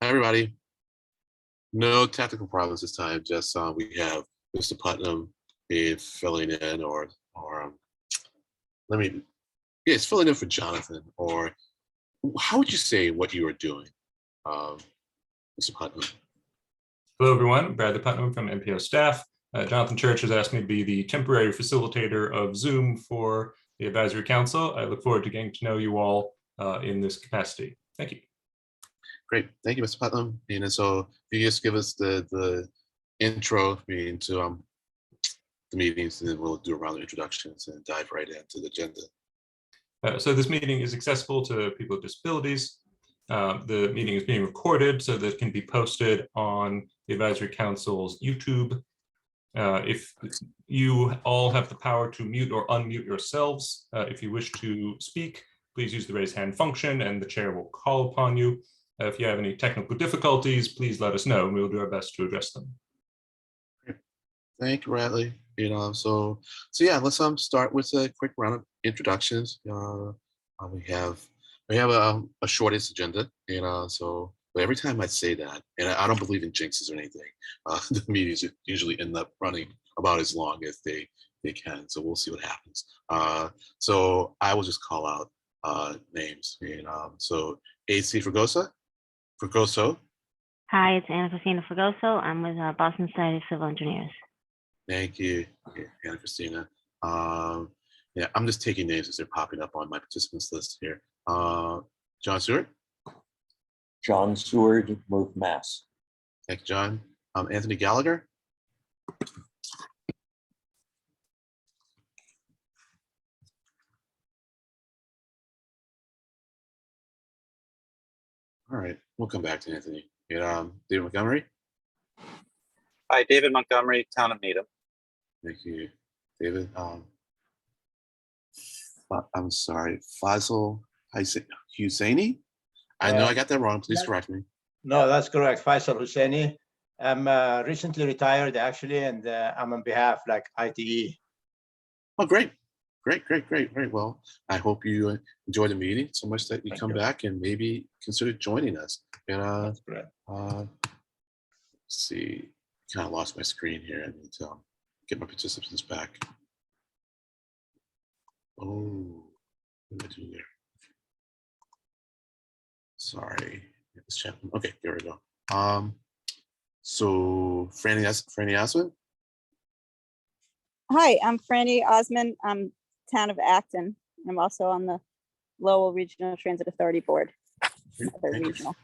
Hi, everybody. No technical problems this time. Just we have Mr. Putnam filling in, or let me, yeah, it's filling in for Jonathan. Or how would you say what you are doing, um, Mr. Putnam? Hello, everyone. Bradley Putnam from MPO staff. Jonathan Church has asked me to be the temporary facilitator of Zoom for the Advisory Council. I look forward to getting to know you all in this capacity. Thank you. Great, thank you, Mr. Putnam. And so, if you just give us the intro to the meetings, and then we'll do a round of introductions and dive right into the agenda. So this meeting is accessible to people with disabilities. The meeting is being recorded so that it can be posted on the Advisory Council's YouTube. If you all have the power to mute or unmute yourselves, if you wish to speak, please use the raise hand function and the chair will call upon you. If you have any technical difficulties, please let us know and we will do our best to address them. Thank you, Bradley. So yeah, let's start with a quick round of introductions. We have a shortest agenda, but every time I say that, and I don't believe in jinxes or anything, the meetings usually end up running about as long as they can. So we'll see what happens. So I will just call out names. So AC Fregoso. Hi, it's Anna Christina Fregoso. I'm with Boston Society of Civil Engineers. Thank you, Anna Christina. Yeah, I'm just taking names as they're popping up on my participants list here. John Seward. John Seward, move Mass. Thank you, John. Anthony Gallagher. All right, we'll come back to Anthony. David Montgomery. Hi, David Montgomery, Town of Needham. Thank you, David. I'm sorry, Faisal Husseini. I know I got that wrong. Please correct me. No, that's correct. Faisal Husseini. I'm recently retired, actually, and I'm on behalf like ITE. Oh, great. Well, I hope you enjoy the meeting so much that you Thank come you. back and maybe consider joining us. That's correct. Let's see, kind of lost my screen here. I need to get my participants back. Oh, what did I do there? Sorry. Let's check. Okay, there we go. So Franny Osmond. Hi, I'm Franny Osmond. I'm Town of Acton. I'm also on the Lowell Regional Transit Authority Board. Other Thank you. regional.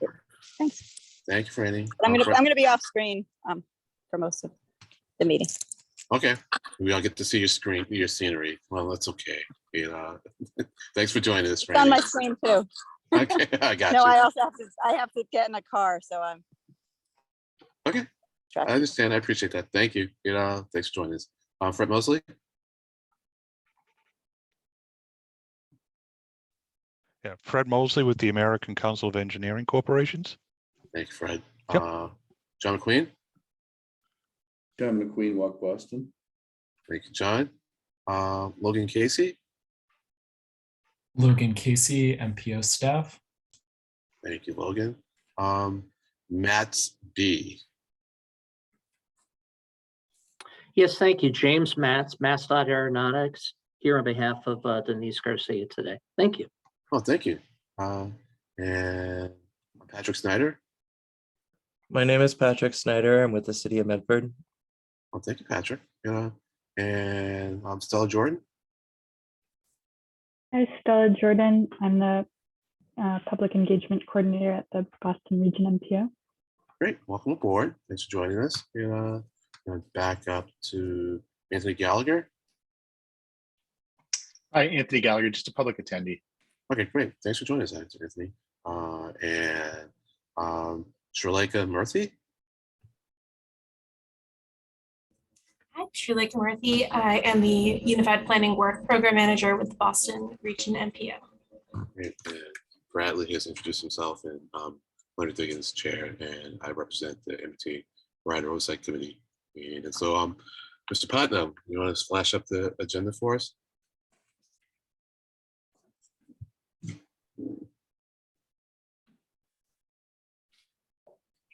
Thanks. Thank you, Franny. But I'm gonna be off screen for most of the meeting. Okay, we all get to see your scenery. Well, that's okay. Thanks for joining us, It's on Franny. my screen too. Okay, I got No, you. I also have to get in a car, so I'm. Okay, I understand. I appreciate that. Thank you. Thanks for joining us. Fred Mosley. Yeah, Fred Mosley with the American Council of Engineering Corporations. Thank you, Fred. Yep. John McQueen. John McQueen, Walk Boston. Thank you, John. Logan Casey. Logan Casey, MPO staff. Thank you, Logan. Matt B. Yes, thank you. James Matz, Aeronautics, here on behalf of Denise Garcia today. Thank you. Oh, thank you. And Patrick Snyder. My name is Patrick Snyder. I'm with the City of Medford. Oh, thank you, Patrick. And Stella Jordan. Hi, Stella Jordan. I'm the Public Engagement Coordinator at the Boston Region MPO. Great, welcome aboard. Thanks for joining us. Back up to Anthony Gallagher. Hi, Anthony Gallagher, just a public attendee. Okay, great. Thanks for joining us, Anthony. And Shreleka Murthy. Hi, Shreleka Murthy. I am the Unified Planning Work Program Manager with the Boston Region MPO. Great. And Bradley has introduced himself, and Leonard Diggins, chair, and I represent the MT Rider Oversight Committee. And so, Mr. Putnam, you want to flash up the agenda for us?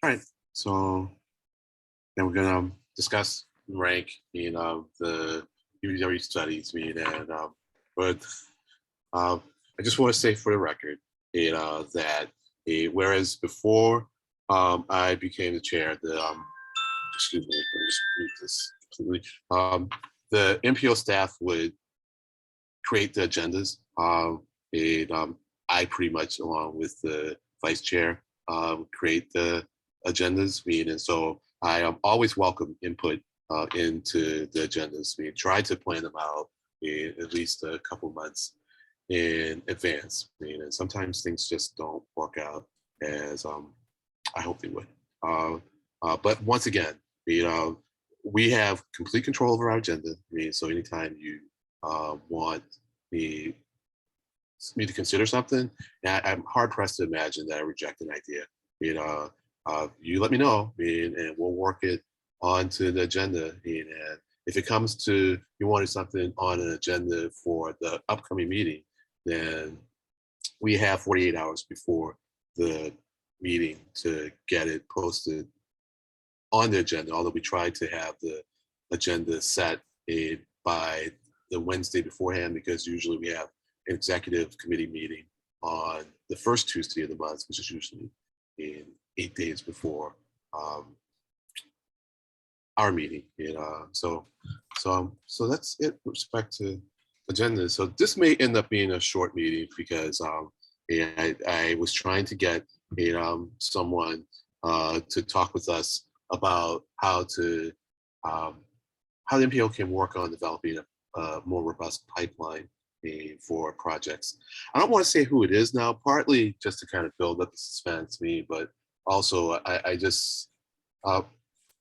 right, so then we're gonna discuss and rank the UPW studies. But I just want to say for the record, that whereas before I became the chair, excuse me, let me just read this completely. The MPO staff would create the agendas. I pretty much, along with the vice chair, create the agendas. And so I always welcome input into the agendas. We try to plan them out at least a couple months in advance. And sometimes things just don't work out as I hope they would. But once again, we have complete control over our agenda. So anytime you want me to consider something, I'm hard pressed to imagine that I reject an idea. You let me know, and we'll work it onto the agenda. And if it comes to you wanting something on an agenda for the upcoming meeting, then we have 48 hours before the meeting to get it posted on the agenda, although we try to have the agenda set by the Wednesday beforehand, because usually we have an executive committee meeting on the first Tuesday of the month, which is usually in 8 days before our meeting. So that's it with respect to agenda. So this may end up being a short meeting because I was trying to get someone to talk with us about how the MPO can work on developing a more robust pipeline for projects. I don't want to say who it is now, partly just to kind of build up the suspense, but also I just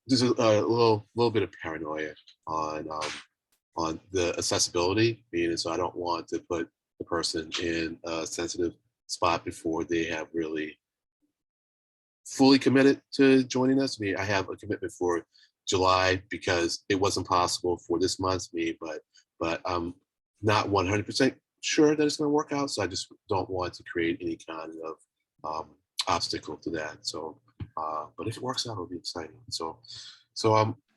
there's a little bit of paranoia on the accessibility, and so I don't want to put the person in a sensitive spot before they have really fully committed to joining us. I have a commitment for July because it wasn't possible for this month, but I'm not 100% sure that it's going to work out. So I just don't want to create any kind of obstacle to that. So, but if it works out, it'll be exciting. So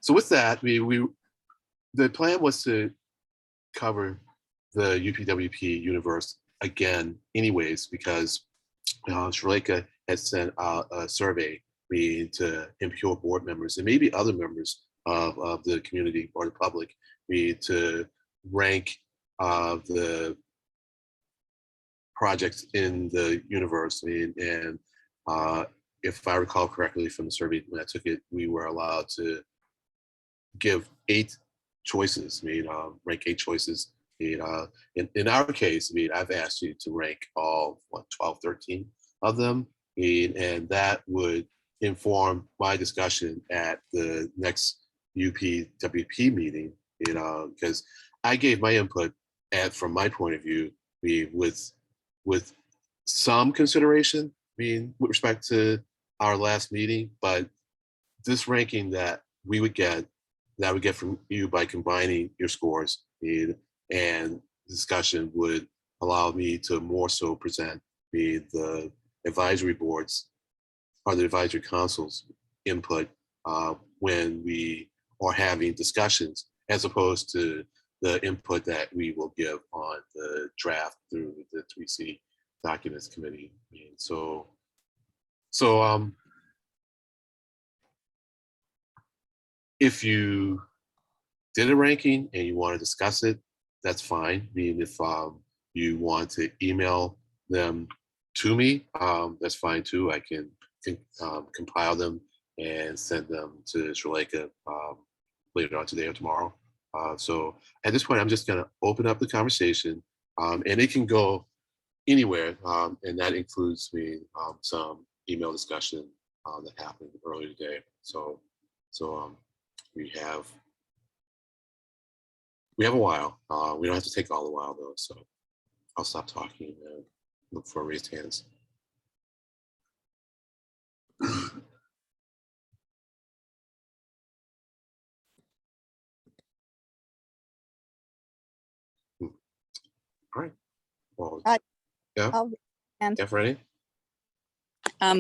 with that, the plan was to cover the UPWP universe again, anyways, because Shaleka had sent out a survey to MPO board members and maybe other members of the community or the public to rank the projects in the universe. And if I recall correctly from the survey when I took it, we were allowed to give 8 choices, rank 8 choices. In our case, I've asked you to rank all 12, 13 of them, and that would inform my discussion at the next UPWP meeting. Because I gave my input from my point of view, with some consideration, with respect to our last meeting, but this ranking that we would get from you by combining your scores and discussion would allow me to more so present the advisory boards or the advisory council's input when we are having discussions, as opposed to the input that we will give on the draft through the 3C documents committee. If you did a ranking and you want to discuss it, that's fine. If you want to email them to me, that's fine too. I can compile them and send them to Shaleka later on today or tomorrow. So at this point, I'm just going to open up the conversation, and it can go anywhere, and that includes some email discussion that happened earlier today. So we have a while. We don't have to take all the while though. So I'll stop talking and look for raised hands. All right. Well, yeah. And Yeah, Freddie? I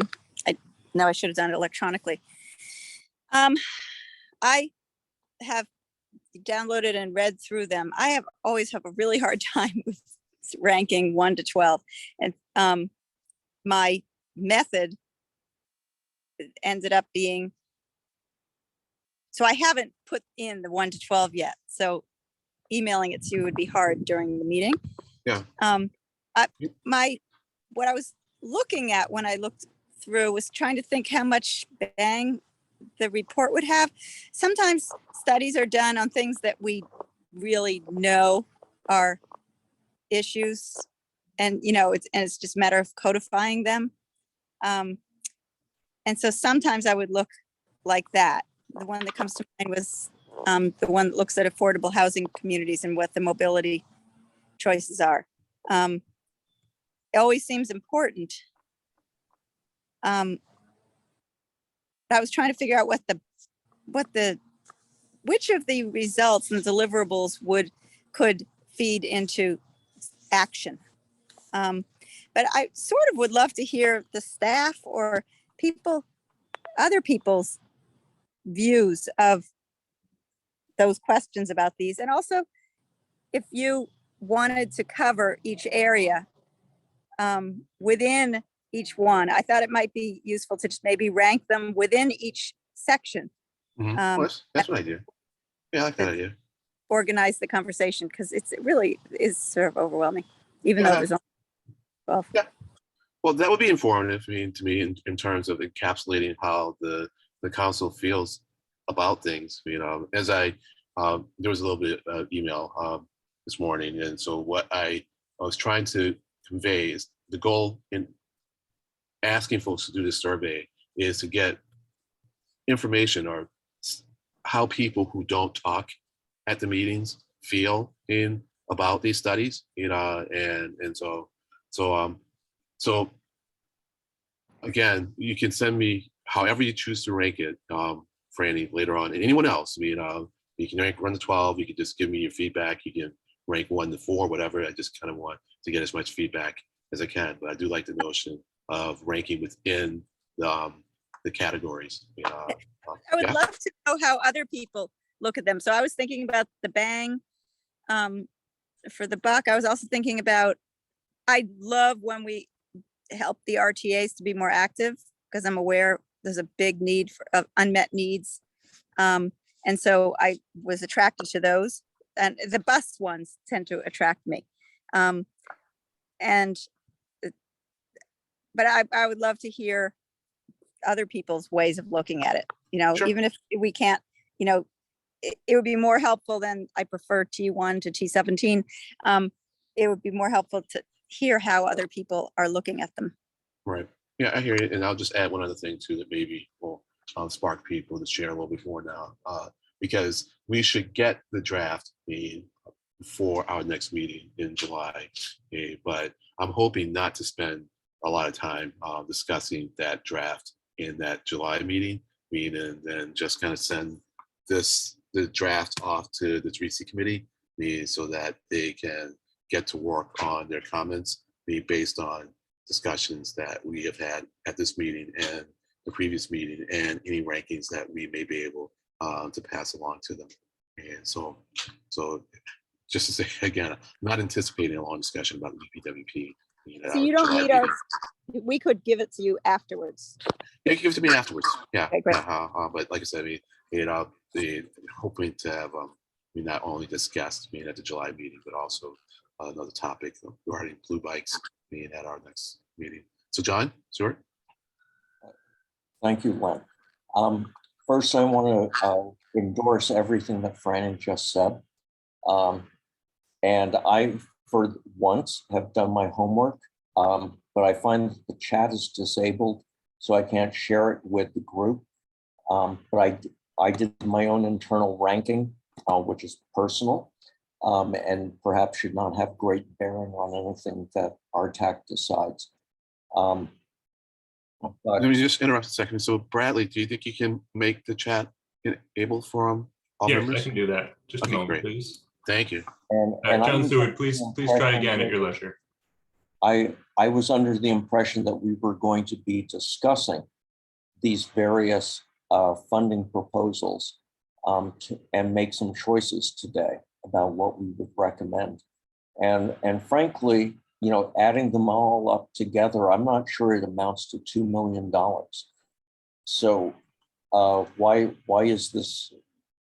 no, I should have done it electronically. I have downloaded and read through them. I always have a really hard time with ranking 1 to 12. And my method ended up being, so I haven't put in the 1 to 12 yet. So emailing it to you would be hard during the meeting. Yeah. What I was looking at when I looked through was trying to think how much bang the report would have. Sometimes studies are done on things that we really know are issues, and it's just a matter of codifying them. And so sometimes I would look like that. The one that comes to mind was the one that looks at affordable housing communities and what the mobility choices are. It always seems important. I was trying to figure out which of the results and deliverables could feed into action. But I sort of would love to hear the staff or other people's views of those questions about these. And also, if you wanted to cover each area within each one, I thought it might be useful to just maybe rank them within each section. Well, that's what I do. Yeah, I like that idea. Organize the conversation, because it really is sort of overwhelming, even though there's only 12. Yeah. Well, that would be informative, to me in terms of encapsulating how the council feels about things. As there was a little bit of email this morning, and so what I was trying to convey is the goal in asking folks to do this survey is to get information or how people who don't talk at the meetings feel about these studies, and so again, you can send me however you choose to rank it, Franny, later on, and anyone else. You can rank 1 to 12. You can just give me your feedback. You can rank 1 to 4, whatever. I just kind of want to get as much feedback as I can, but I do like the notion of ranking within the categories. I would love to know how other people look at them. So I was thinking about the bang for the buck. I was also thinking about, I love when we help the RTAs to be more active, because I'm aware there's a big need of unmet needs. And so I was attracted to those, and the bus ones tend to attract me. But I would love to hear other people's ways of looking at it. Sure. Even if we can't, it would be more helpful than, I prefer T1 to T17. It would be more helpful to hear how other people are looking at them. Right. Yeah, I hear you. And I'll just add one other thing too that maybe will spark people to share a little bit more now, because we should get the draft for our next meeting in July. But I'm hoping not to spend a lot of time discussing that draft in that July meeting, and then just kind of send the draft off to the 3C committee, so that they can get to work on their comments based on discussions that we have had at this meeting and the previous meeting, and any rankings that we may be able to pass along to them. And so just to say again, I'm not anticipating a long discussion about the EPWP. So you don't need us, we could give it to you afterwards. Yeah, you can give it to me afterwards. Yeah. Okay, great. But like I said, hoping to have not only discussed at the July meeting, but also another topic regarding blue bikes at our next meeting. So John, Stuart. Thank you, Len. First, I want to endorse everything that Franny just said. And I, for once, have done my homework, but I find that the chat is disabled, so I can't share it with the group. But I did my own internal ranking, which is personal, and perhaps should not have great bearing on anything that RTAC decides. Let me just interrupt a second. So Bradley, do you think you can make the chat enabled for all Yes, members? I can do that. Just a moment, great. please. Thank you. And John Stewart, please try again at your leisure. I was under the impression that we were going to be discussing these various funding proposals and make some choices today about what we would recommend. And frankly, you know, adding them all up together, I'm not sure it amounts to $2 million. So why is this,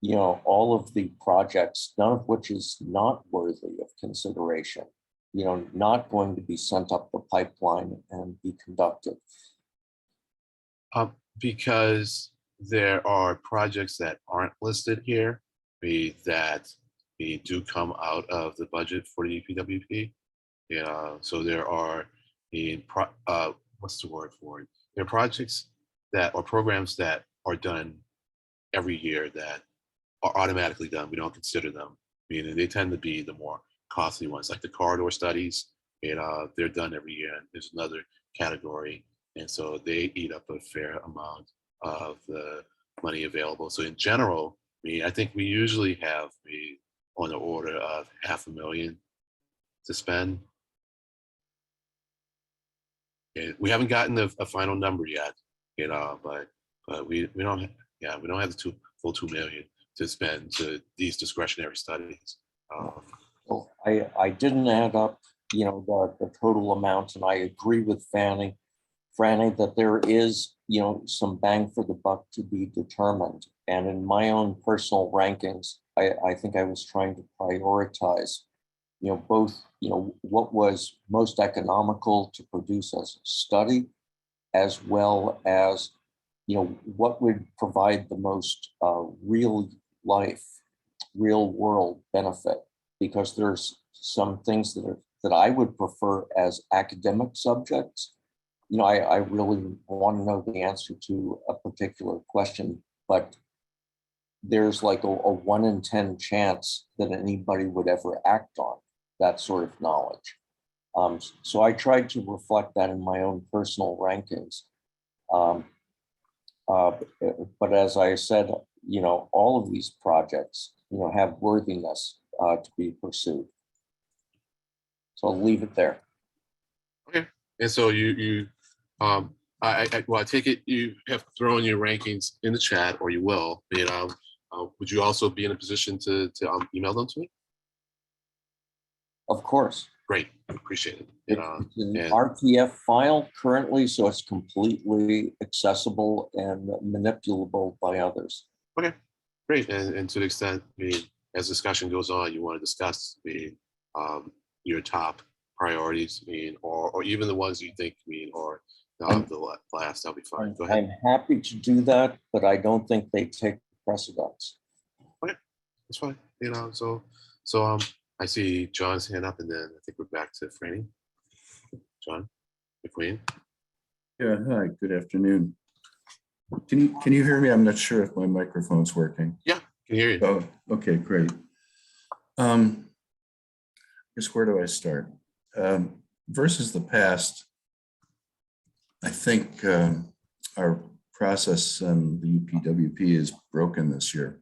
you know, all of the projects, none of which is not worthy of consideration, you know, not going to be sent up the pipeline and be conducted? Because there are projects that aren't listed here, that do come out of the budget for the UPWP. Yeah, so there are what's the word for it? There are projects that or programs that are done every year that are automatically done. We don't consider them. Meaning they tend to be the more costly ones, like the corridor studies. They're done every year. And there's another category, and so they eat up a fair amount of the money available. So in general, I think we usually have on the order of $500,000 to spend. And we haven't gotten a final number yet, but we don't have the full $2 million to spend to these discretionary studies. Well, I didn't add up, you know, the total amount, and I agree with Franny that there is, you know, some bang for the buck to be determined. And in my own personal rankings, I think I was trying to prioritize, you know, both, you know, what was most economical to produce as a study, as well as, you know, what would provide the most real life, real world benefit, because there's some things that I would prefer as academic subjects. You know, I really want to know the answer to a particular question, but there's like a 1 in 10 chance that anybody would ever act on that sort of knowledge. So I tried to reflect that in my own personal rankings. But as I said, you know, all of these projects, you know, have worthiness to be pursued. So I'll leave it there. Okay, and so I take it you have thrown your rankings in the chat, or you will. Would you also be in a position to email them to me? Of course. Great, I appreciate it. It's an RTF file currently, so it's completely accessible and manipulable by others. Okay, great. And to the extent, as discussion goes on, you want to discuss your top priorities, or even the ones you think are the last, that'll be fine. Go ahead. I'm happy to do that, but I don't think they take precedence. Okay, that's fine. So I see John's hand up, and then I think we're back to Franny. John McQueen. Yeah, hi, good afternoon. Can you hear me? I'm not sure if my microphone's working. Yeah, can hear you. Oh, okay, great. I guess where do I start? Versus the past, I think our process and the UPWP is broken this year.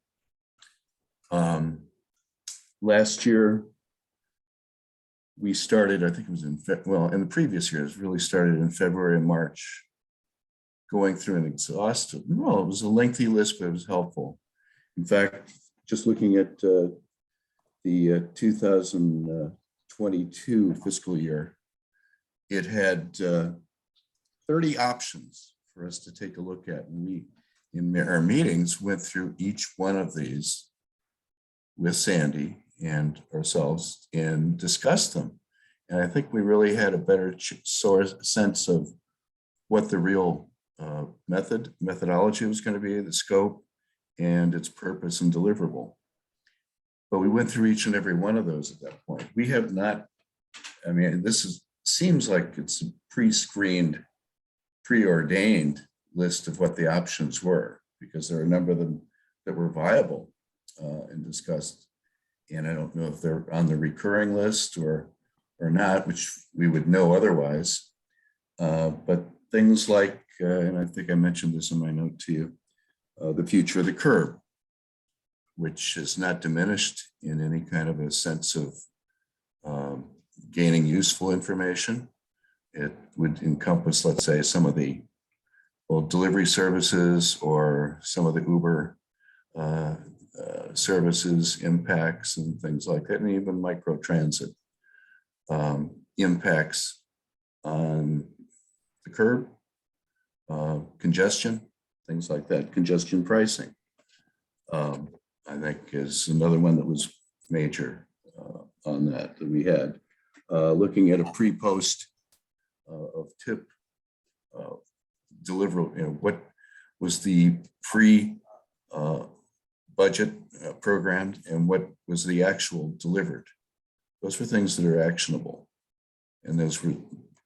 Last year, we started, I think it was in the previous years, really started in February and March, going through an exhaustive, well, it was a lengthy list, but it was helpful. In fact, just looking at the 2022 fiscal year, it had 30 options for us to take a look at. And we, in our meetings, went through each one of these with Sandy and ourselves and discussed them. And I think we really had a better sense of what the real methodology was going to be, the scope, and its purpose and deliverable. But we went through each and every one of those at that point. We have not, I mean, seems like it's a pre-screened, preordained list of what the options were, because there are a number of them that were viable and discussed. And I don't know if they're on the recurring list or not, which we would know otherwise. But things like, and I think I mentioned this in my note to you, the future of the curb, which is not diminished in any kind of a sense of gaining useful information. It would encompass, let's say, some of the well, delivery services or some of the Uber services impacts and things like that, and even micro transit impacts on the curb, congestion, things like that, congestion pricing. I think is another one that was major on that we had. Looking at a pre-post of tip deliverable, what was the budget programmed and what was the actual delivered. Those were things that are actionable, and those were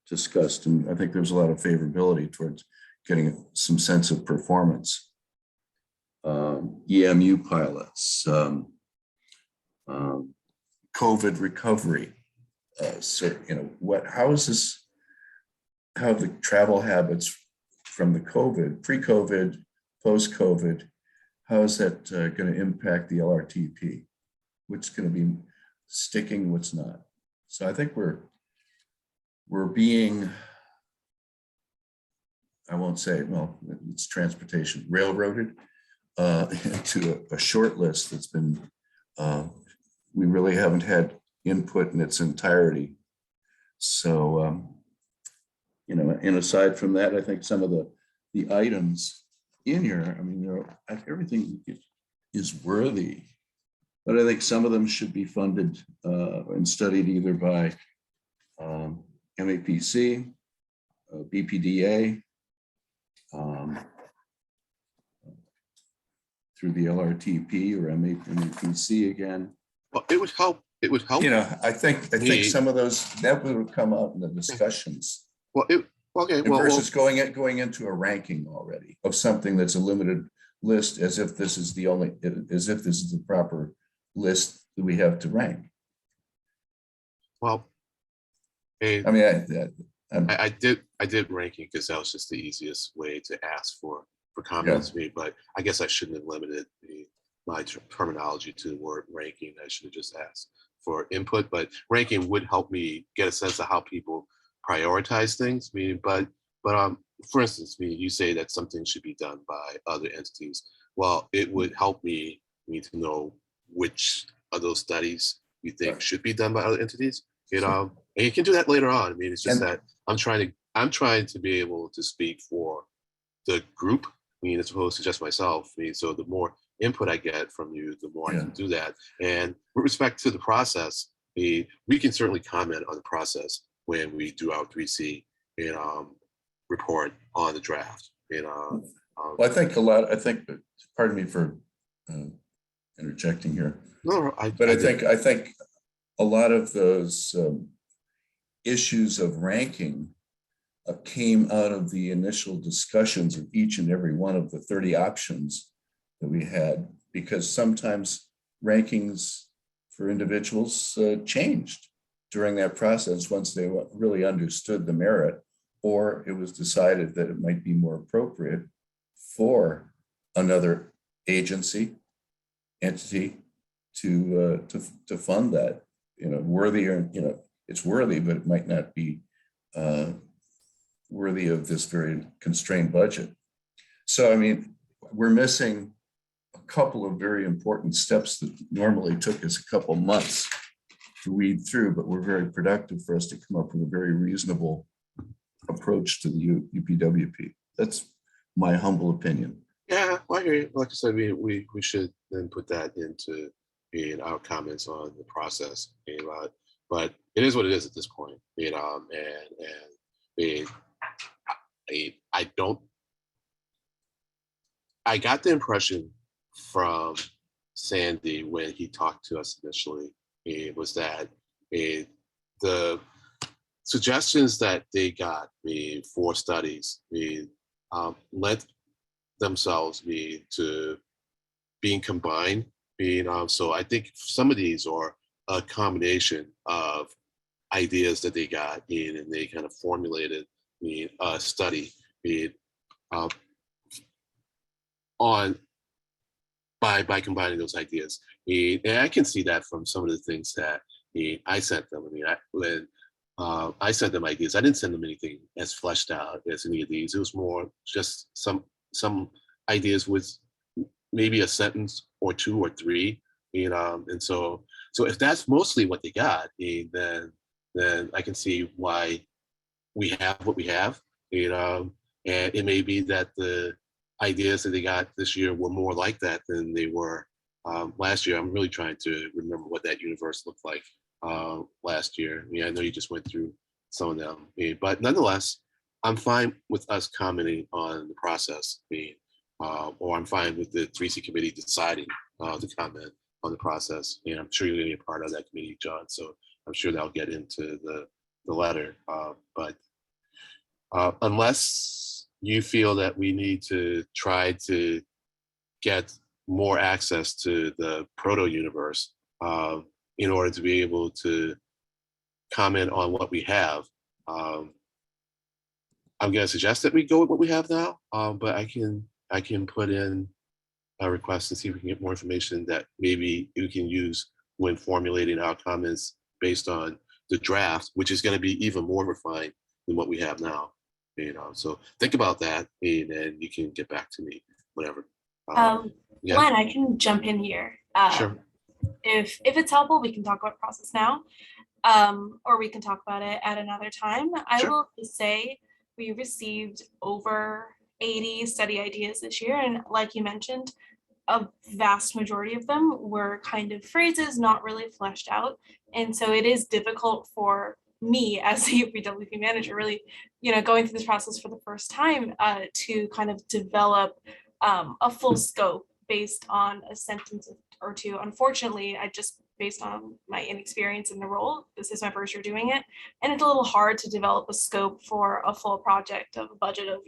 discussed, and I think there was a lot of favorability towards getting some sense of performance. EMU pilots, COVID recovery. So, how is this, how the travel habits from the COVID, pre-COVID, post-COVID, how is that going to impact the LRTP? What's going to be sticking, what's not? So I think we're being, I won't say, well, it's transportation, railroaded into a short list that's been, we really haven't had input in its entirety. So, and aside from that, I think some of the items in here, I mean, everything is worthy, but I think some of them should be funded and studied either by MAPC, BPDA, through the LRTP or MAPC again. Well, it would help. It would help. I think some of those that would come out in the discussions. Well, okay. And versus going into a ranking already of something that's a limited list, as if this is the proper list that we have to rank. Well, I mean, I did ranking because that was just the easiest way to ask for comments. Yeah. But I guess I shouldn't have limited my terminology to the word ranking. I should have just asked for input. But ranking would help me get a sense of how people prioritize things. But for instance, you say that something should be done by other entities. Well, it would help me to know which of those studies you think should be done by other entities. And you can do that later on. I mean, it's just that I'm trying to be able to speak for the group, as opposed to just myself. So the more input I get from you, the more I can do that. And with respect to the process, we can certainly comment on the process when we do our 3C report on the draft. Well, I think pardon me for interjecting here. No, I think a lot of those issues of ranking came out of the initial discussions of each and every one of the 30 options that we had, because sometimes rankings for individuals changed during that process once they really understood the merit, or it was decided that it might be more appropriate for another entity to fund that, worthy, or it's worthy, but it might not be worthy of this very constrained budget. So, I mean, we're missing a couple of very important steps that normally took us a couple months to weed through, but were very productive for us to come up with a very reasonable approach to the UPWP. That's my humble opinion. Yeah, well, I hear you. Like I said, we should then put that into our comments on the process. But it is what it is at this point. I got the impression from Sandy when he talked to us initially, was that the suggestions that they got for studies lent themselves to being combined. So I think some of these are a combination of ideas that they got and they kind of formulated a study by combining those ideas. And I can see that from some of the things that I sent them. When I sent them ideas. I didn't send them anything as fleshed out as any of these. It was more just some ideas with maybe a sentence or two or three, and so if that's mostly what they got, then I can see why we have what we have, and it may be that the ideas that they got this year were more like that than they were last year. I'm really trying to remember what that universe looked like last year. I know you just went through some of them, but nonetheless, I'm fine with us commenting on the process, or I'm fine with the 3C committee deciding to comment on the process. And I'm sure you're going to be a part of that committee, John. So I'm sure that'll get into the letter. But unless you feel that we need to try to get more access to the proto universe in order to be able to comment on what we have, I'm going to suggest that we go with what we have now, but I can put in a request to see if we can get more information that maybe we can use when formulating our comments based on the draft, which is going to be even more refined than what we have now. So think about that, and then you can get back to me whenever. Yeah. Glenn, I can jump in here. Sure. If it's helpful, we can talk about process now, or we can talk about it at another time. I Sure. will just say we received over 80 study ideas this year, and like you mentioned, a vast majority of them were kind of phrases, not really fleshed out. And so it is difficult for me as the UPWP manager, really, going through this process for the first time, to kind of develop a full scope based on a sentence or two. Unfortunately, based on my inexperience in the role, this is my first year doing it, and it's a little hard to develop a scope for a full project of a budget of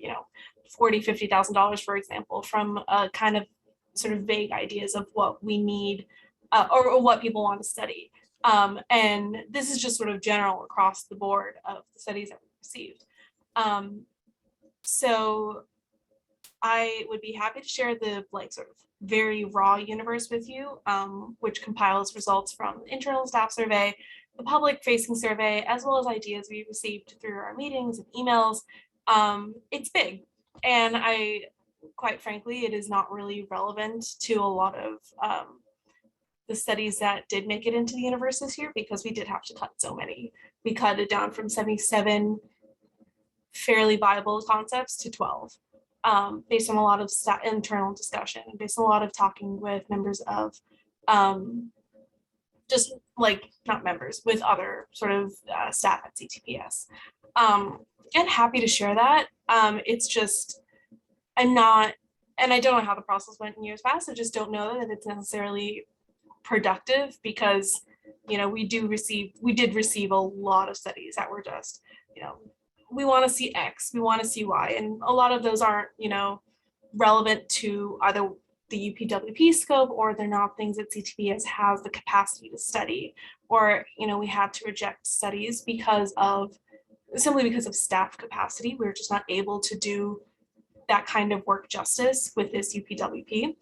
$40,000-$50,000, for example, from a kind of sort of vague ideas of what we need or what people want to study. And this is just sort of general across the board of the studies that we received. So I would be happy to share the sort of very raw universe with you, which compiles results from the internal staff survey, the public facing survey, as well as ideas we received through our meetings and emails. It's big, and quite frankly, it is not really relevant to a lot of the studies that did make it into the universe this year, because we did have to cut so many. We cut it down from 77 fairly viable concepts to 12, based on a lot of internal discussion, based on a lot of talking with members of not members, with other sort of staff at CTPS. And happy to share that. It's just, and I don't know how the process went in years past. I just don't know that it's necessarily productive, because we did receive a lot of studies that were just, we want to see X, we want to see Y, and a lot of those aren't relevant to either the UPWP scope, or they're not things that CTPS has the capacity to study, or we had to reject studies simply because of staff capacity. We're just not able to do that kind of work justice with this UPWP.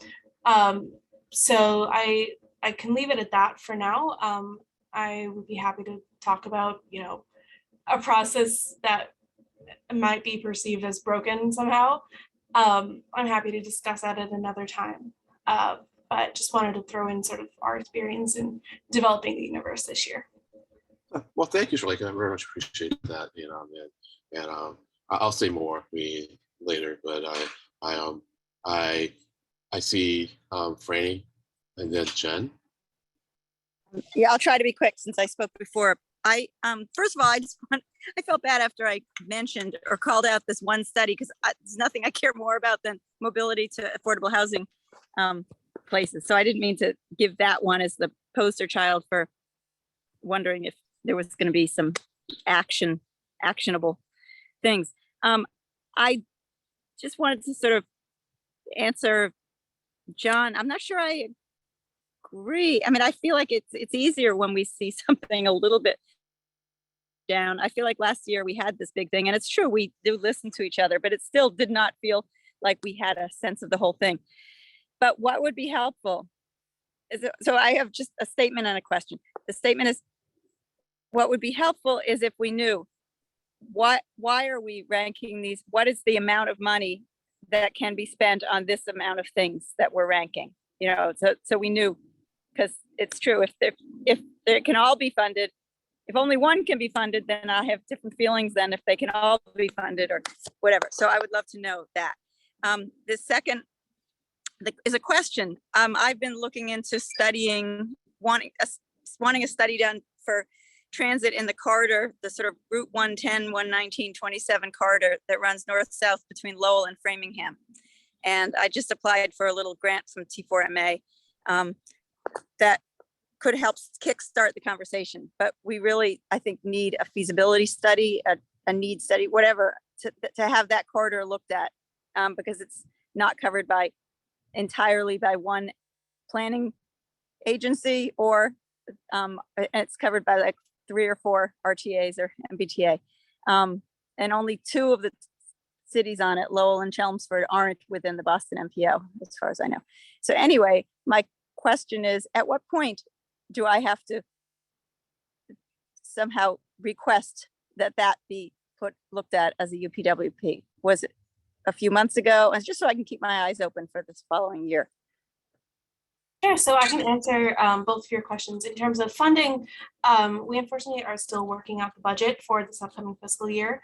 So I can leave it at that for now. I would be happy to talk about, a process that might be perceived as broken somehow. I'm happy to discuss that at another time. But just wanted to throw in sort of our experience in developing the universe this year. Well, thank you, Shalika. I very much appreciate that. And I'll say more later, but I see Franny and then Jen. Yeah, I'll try to be quick since I spoke before. First of all, I felt bad after I mentioned or called out this one study, because there's nothing I care more about than mobility to affordable housing places. So I didn't mean to give that one as the poster child for wondering if there was going to be some actionable things. I just wanted to sort of answer John. I'm not sure I agree. I mean, I feel like it's easier when we see something a little bit down. I feel like last year we had this big thing, and it's true, we do listen to each other, but it still did not feel like we had a sense of the whole thing. But what would be helpful is, so I have just a statement and a question. The statement is, what would be helpful is if we knew why are we ranking these? What is the amount of money that can be spent on this amount of things that we're ranking? You know, so we knew, because it's true, if they can all be funded, if only one can be funded, then I have different feelings than if they can all be funded or whatever. So I would love to know that. The second is a question. I've been looking into studying, wanting a study done for transit in the corridor, the sort of Route 110, 119, 27 corridor that runs north-south between Lowell and Framingham. And I just applied for a little grant from T4MA that could help kickstart the conversation. But we really, I think, need a feasibility study, a need study, whatever, to have that corridor looked at, because it's not covered entirely by one planning agency, or it's covered by like 3 or 4 RTAs or MBTA. And only 2 of the cities on it, Lowell and Chelmsford, aren't within the Boston MPO, as far as I know. So anyway, my question is, at what point do I have to somehow request that be looked at as a UPWP? Was it a few months ago? And just so I can keep my eyes open for this following year. Sure, so I can answer both of your questions. In terms of funding, we unfortunately are still working out the budget for this upcoming fiscal year.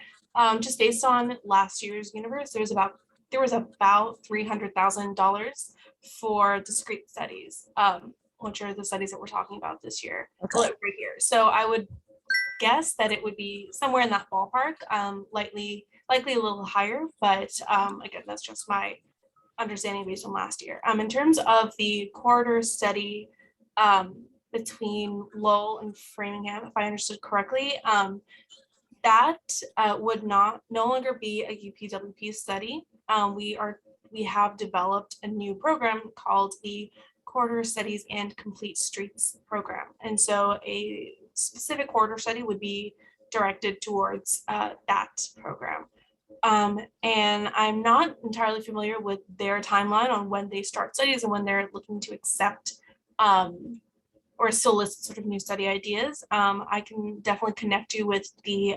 Just based on last year's universe, there was about $300,000 for discrete studies, which are the studies that we're talking about this year, right here. So I would guess that it would be somewhere in that ballpark, likely a little higher, but again, that's just my understanding based on last year. In terms of the corridor study between Lowell and Framingham, if I understood correctly, that would no longer be a UPWP study. We have developed a new program called the Corridor Studies and Complete Streets program. And so a specific corridor study would be directed towards that program. And I'm not entirely familiar with their timeline on when they start studies and when they're looking to accept or solicit sort of new study ideas. I can definitely connect you with the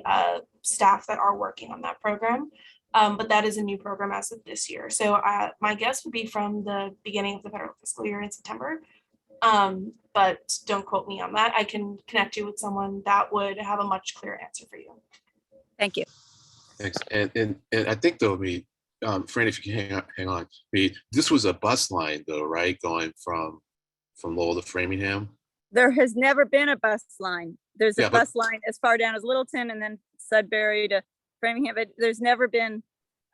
staff that are working on that program, but that is a new program as of this year. So my guess would be from the beginning of the federal fiscal year in September, but don't quote me on that. I can connect you with someone that would have a much clearer answer for you. Thank you. Thanks. And I think though, Fran, if you can hang on. This was a bus line though, right? Going from Lowell to Framingham. There has never been a bus line. There's a bus line as far down as Littleton and then Sudbury to Framingham, but there's never been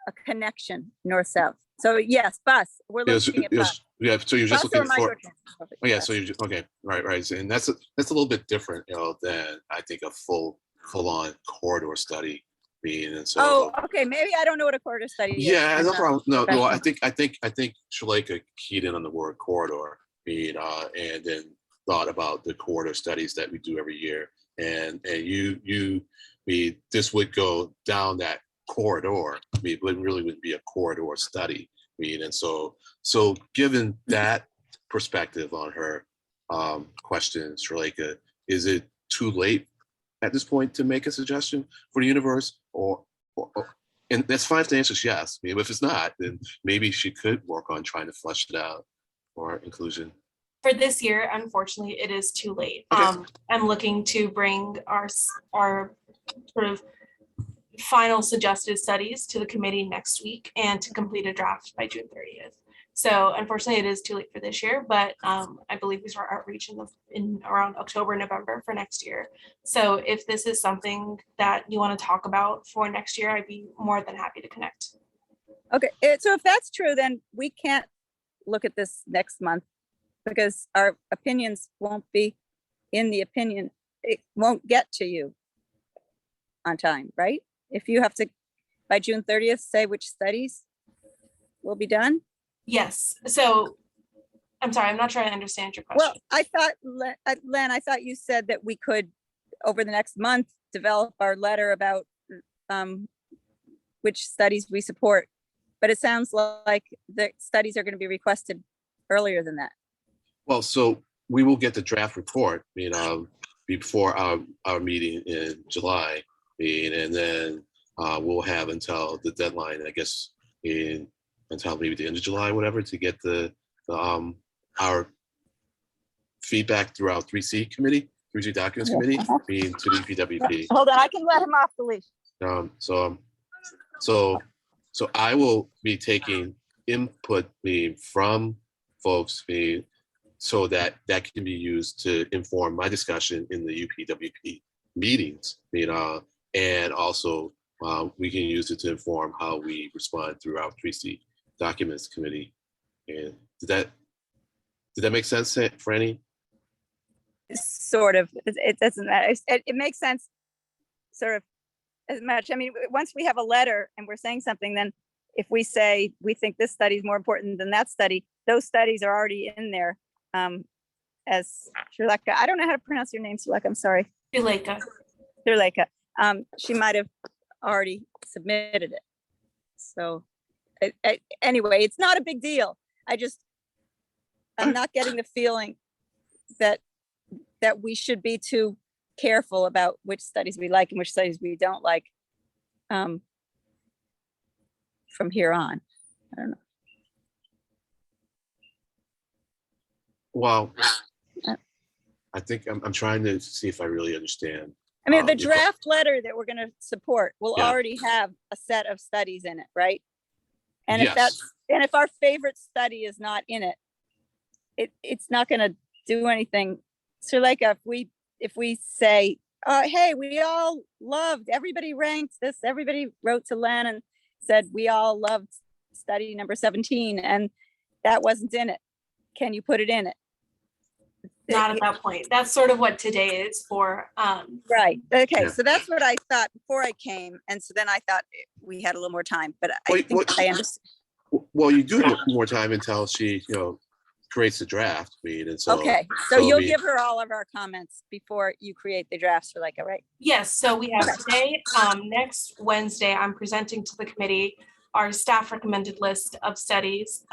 a connection north-south. So yes, bus. We're looking at bus. Yeah, so you're just looking for. Oh yeah, Yes. so you okay, right. And that's a little bit different, than I think a full-on corridor study. And so. Oh, okay. Maybe I don't know what a corridor study is. Yeah, I'm no not problem. No, well, I professional. think Shaleka keyed in on the word corridor, and then thought about the corridor studies that we do every year, and this would go down that corridor. It really would be a corridor study. And so given that perspective on her question, Shaleka, is it too late at this point to make a suggestion for the universe, or and that's fine if the answer is yes. If it's not, then maybe she could work on trying to flesh it out for inclusion. For this year, unfortunately, it is too late. Okay. I'm looking to bring our sort of final suggested studies to the committee next week and to complete a draft by June 30th. So unfortunately, it is too late for this year, but I believe we start outreach in around October, November for next year. So if this is something that you want to talk about for next year, I'd be more than happy to connect. Okay, so if that's true, then we can't look at this next month because our opinions won't be in the opinion. It won't get to you on time, right? If you have to, by June 30th, say which studies will be done? Yes. So I'm sorry, I'm not sure I understand your question. Well, I thought, Len, I thought you said that we could, over the next month, develop our letter about which studies we support. But it sounds like the studies are going to be requested earlier than that. Well, so we will get the draft report, before our meeting in July, and then we'll have until the deadline, I guess, until maybe the end of July, whatever, to get our feedback through our 3C committee, 3C documents committee, to the EPWP. Hold on, I can let him off the leash. So I will be taking input from folks so that can be used to inform my discussion in the UPWP meetings, and also we can use it to inform how we respond through our 3C documents committee. And did that make sense, Franny? Sort of. It doesn't matter. It makes sense, sort of, as much. I mean, once we have a letter and we're saying something, then if we say we think this study is more important than that study, those studies are already in there. As Shirleka, I don't know how to pronounce your name, Shirleka. I'm sorry. Shirleka. She might have already submitted it. So anyway, it's not a big deal. I'm not getting the feeling that we should be too careful about which studies we like and which studies we don't like from here on. I don't know. Well, I think I'm trying to see if I really understand. I mean, the draft letter that we're going to support will already have a set of studies in it, right? And if our favorite study is not in it, it's not going to do anything. So like if we say, hey, we all loved, everybody ranked this, everybody wrote to Len and said, we all loved study number 17 and that wasn't in it. Can you put it in it? Not at that point. That's sort of what today is for. Right. Okay. So that's what I thought before I came. And so then I thought we had a little more time, but I think I understand. Well, you do have more time until she, creates the draft. And so, okay. So you'll give her all of our comments before you create the drafts for right? Yes. So we have today, next Wednesday, I'm presenting to the committee our staff recommended list of studies,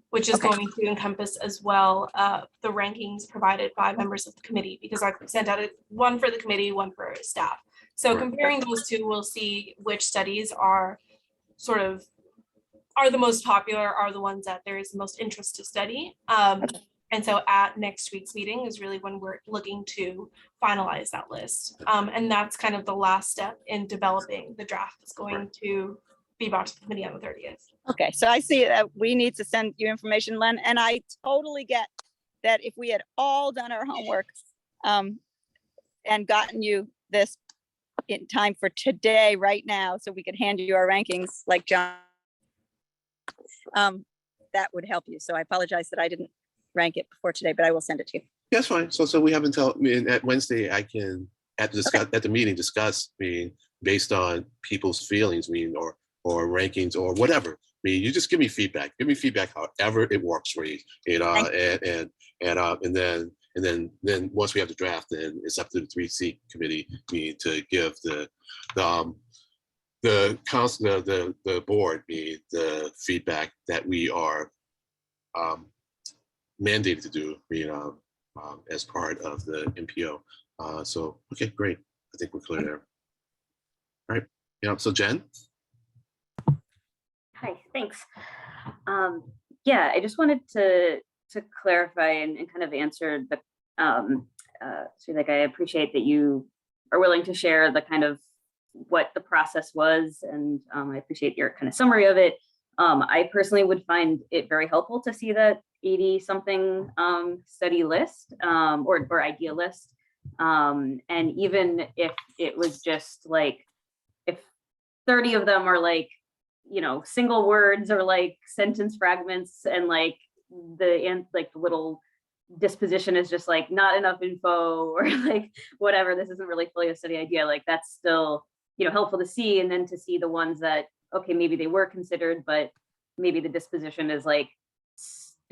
which is going to encompass as well the rankings provided by members of the committee, because I sent out one for the committee, one for staff. So comparing those two, we'll see which studies are the most popular, are the ones that there is the most interest to study. And so at next week's meeting is really when we're looking to finalize that list. And that's kind of the last step in developing the draft that's going to be brought to the committee on the 30th. Okay, so I see that we need to send you information, Len, and I totally get that if we had all done our homework and gotten you this in time for today, right now, so we could hand you our rankings like John, that would help you. So I apologize that I didn't rank it before today, but I will send it to you. That's fine. So we have until at Wednesday. I can at the meeting discuss based on people's feelings, or rankings or whatever. You just give me feedback. Give me feedback however it works for you. And then once we have the draft, then it's up to the 3C committee to give the council, the board, the feedback that we are mandated to do, as part of the MPO. So okay, great. I think we're clear there. All right. So Jen. Hi, thanks. Yeah, I just wanted to clarify and kind of answer the so like I appreciate that you are willing to share the kind of what the process was, and I appreciate your kind of summary of it. I personally would find it very helpful to see that 80 something study list or idea list. And even if it was just like, if 30 of them are like, single words or like sentence fragments, and like the little disposition is just like not enough info, or like whatever, this isn't really fully a study idea, like that's still, helpful to see. And then to see the ones that, okay, maybe they were considered, but maybe the disposition is like,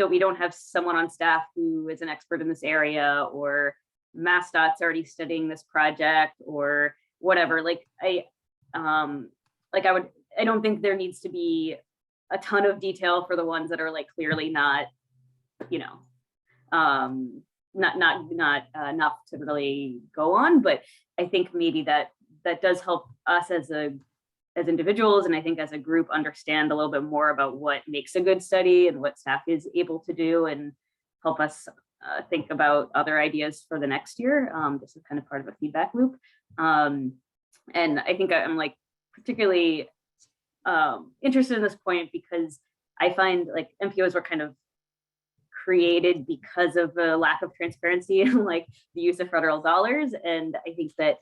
we don't have someone on staff who is an expert in this area, or MassDOT's already studying this project, or whatever. I don't think there needs to be a ton of detail for the ones that are like clearly not, not enough to really go on, but I think maybe that does help us as individuals, and I think as a group, understand a little bit more about what makes a good study and what staff is able to do, and help us think about other ideas for the next year. This is kind of part of a feedback loop. And I think I'm like particularly interested in this point because I find like MPOs were kind of created because of a lack of transparency and like the use of federal dollars. And I think that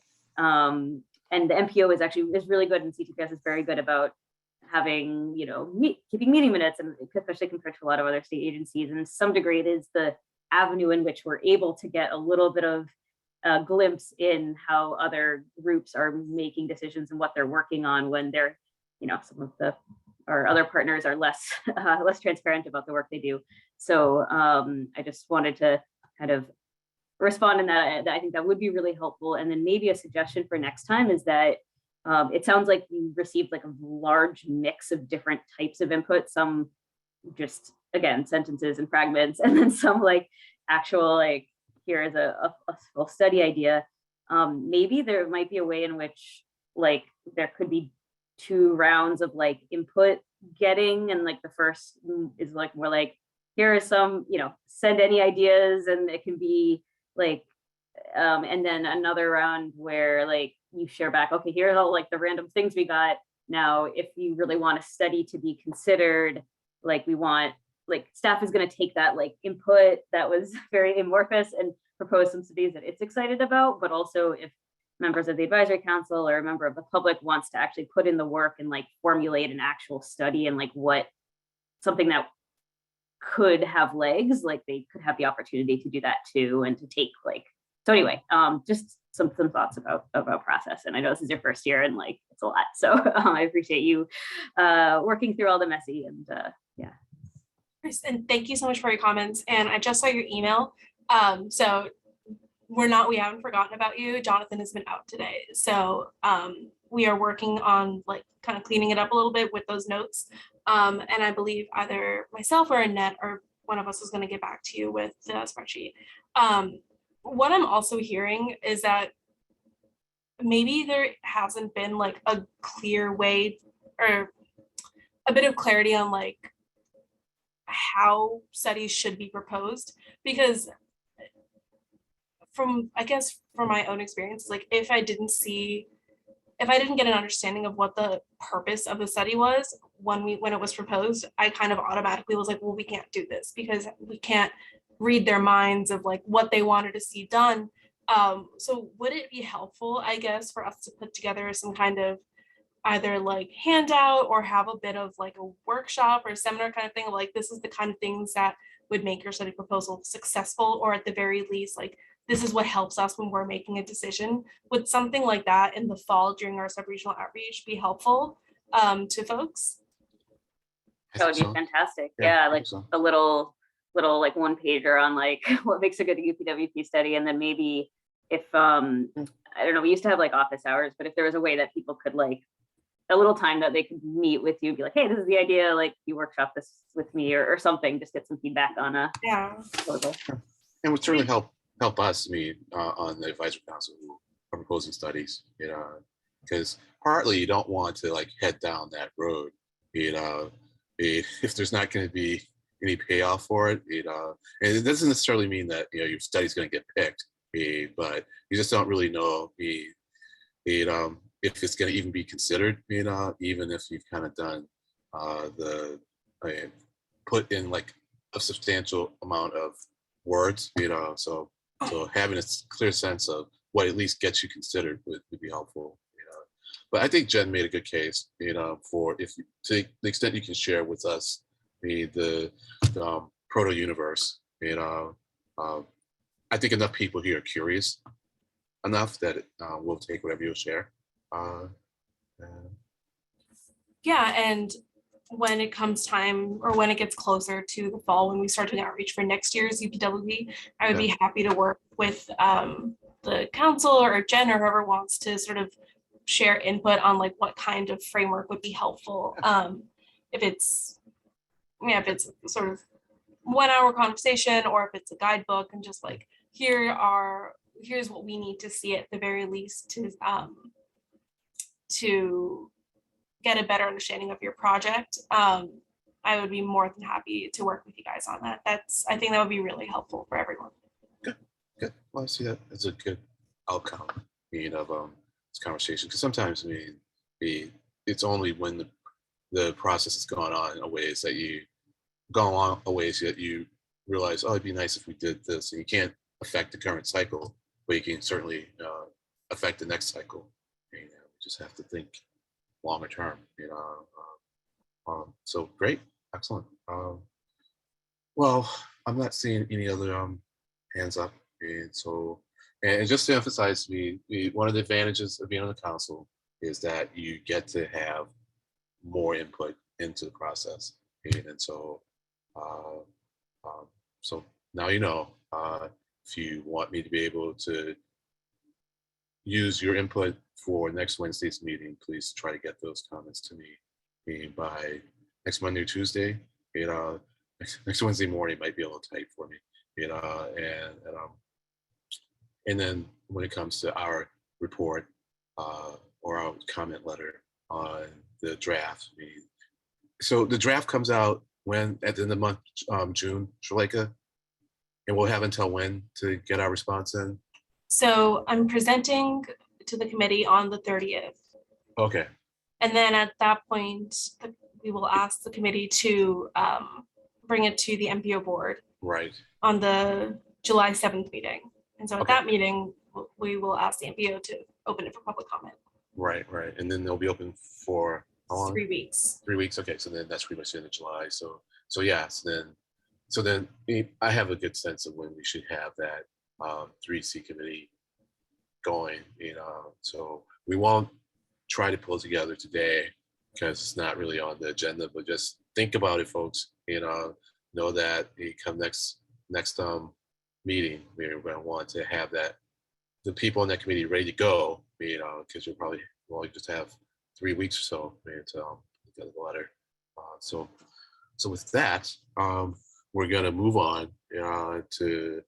and the MPO is really good, and CTPS is very good about having, you know, keeping meeting minutes, and especially compared to a lot of other state agencies. And to some degree, it is the avenue in which we're able to get a little bit of a glimpse in how other groups are making decisions and what they're working on when they're, you know, some of our other partners are less transparent about the work they do. So I just wanted to kind of respond in that. I think that would be really helpful. And then maybe a suggestion for next time is that it sounds like you received like a large mix of different types of input, some just, again, sentences and fragments, and then some like actual, like, here is a full study idea. Maybe there might be a way in which like there could be 2 rounds of like input getting, and like the first is like more like, here is some, you know, send any ideas, and it can be like, and then another round where like you share back, okay, here are all like the random things we got. Now, if you really want a study to be considered, like we want, like staff is going to take that like input that was very amorphous and propose some studies that it's excited about. But also if members of the advisory council or a member of the public wants to actually put in the work and like formulate an actual study and like something that could have legs, like they could have the opportunity to do that too, and to take like, so anyway, just some thoughts about process. And I know this is your first year and like it's a lot, so I appreciate you working through all the messy and yeah. And thank you so much for your comments. And I just saw your email, so we haven't forgotten about you. Jonathan has been out today, so we are working on like kind of cleaning it up a little bit with those notes. And I believe either myself or Annette or one of us is going to get back to you with the spreadsheet. What I'm also hearing is that maybe there hasn't been like a clear way or a bit of clarity on like how studies should be proposed, because from my own experience, like if I didn't get an understanding of what the purpose of the study was when it was proposed, I kind of automatically was like, well, we can't do this because we can't read their minds of like what they wanted to see done. So would it be helpful, I guess, for us to put together some kind of either like handout or have a bit of like a workshop or a seminar kind of thing, like this is the kind of things that would make your study proposal successful, or at the very least, like this is what helps us when we're making a decision. Would something like that in the fall during our sub-regional outreach be helpful to folks? That would be fantastic. Yeah, like a little like one pager on like what makes a good UPWP study. And then maybe if, I don't know, we used to have like office hours, but if there was a way that people could like a little time that they could meet with you, be like, hey, this is the idea, like you workshop this with me or something, just get some feedback on a proposal. And would certainly help us, on the advisory council who are proposing studies, you know, because partly you don't want to like head down that road, you know, if there's not going to be any payoff for it, you know, and it doesn't necessarily mean that, you know, your study's going to get picked, but you just don't really know, if it's going to even be considered, you know, even if you've kind of done put in like a substantial amount of words, you know, so having a clear sense of what at least gets you considered would be helpful, you know. But I think Jen made a good case, you know, for to the extent you can share with us the proto universe, you know. I think enough people here are curious enough that we'll take whatever you'll share. Yeah, and when it comes time, or when it gets closer to the fall, when we start doing outreach for next year's UPWP, I would be happy to work with the council or Jen or whoever wants to sort of share input on like what kind of framework would be helpful. If it's sort of 1 hour conversation, or if it's a guidebook, and just like here's what we need to see at the very least to get a better understanding of your project. I would be more than happy to work with you guys on that. I think that would be really helpful for everyone. Good. Well, I see that as a good outcome, of this conversation. Because sometimes, it's only when the process has gone on a ways that you realize, oh, it'd be nice if we did this. And you can't affect the current cycle, but you can certainly affect the next cycle. You just have to think longer term. So great, excellent. Well, I'm not seeing any other hands up, and just to emphasize, one of the advantages of being on the council is that you get to have more input into the process, and so now if you want me to be able to use your input for next Wednesday's meeting, please try to get those comments to me by next Monday or Tuesday. Next Wednesday morning might be a little tight for me, and then when it comes to our report or our comment letter on the draft, so the draft comes out when at the end of the month, June, Shaleka, and we'll have until when to get our response in? So I'm presenting to the committee on the 30th. Okay. And then at that point, we will ask the committee to bring it to the MPO board. Right. On the July 7th meeting. And so at that meeting, we will ask the MPO to open it for public comment. Right. And then they'll be open for how long? 3 weeks. 3 weeks. Okay. So then that's pretty much the end of July. So then I have a good sense of when we should have that 3C committee going, so we won't try to pull together today because it's not really on the agenda, but just think about it, folks, know that come next meeting, we're going to want to have the people on that committee ready to go, because you'll probably just have 3 weeks or so to get the letter. So with that, we're going to move on to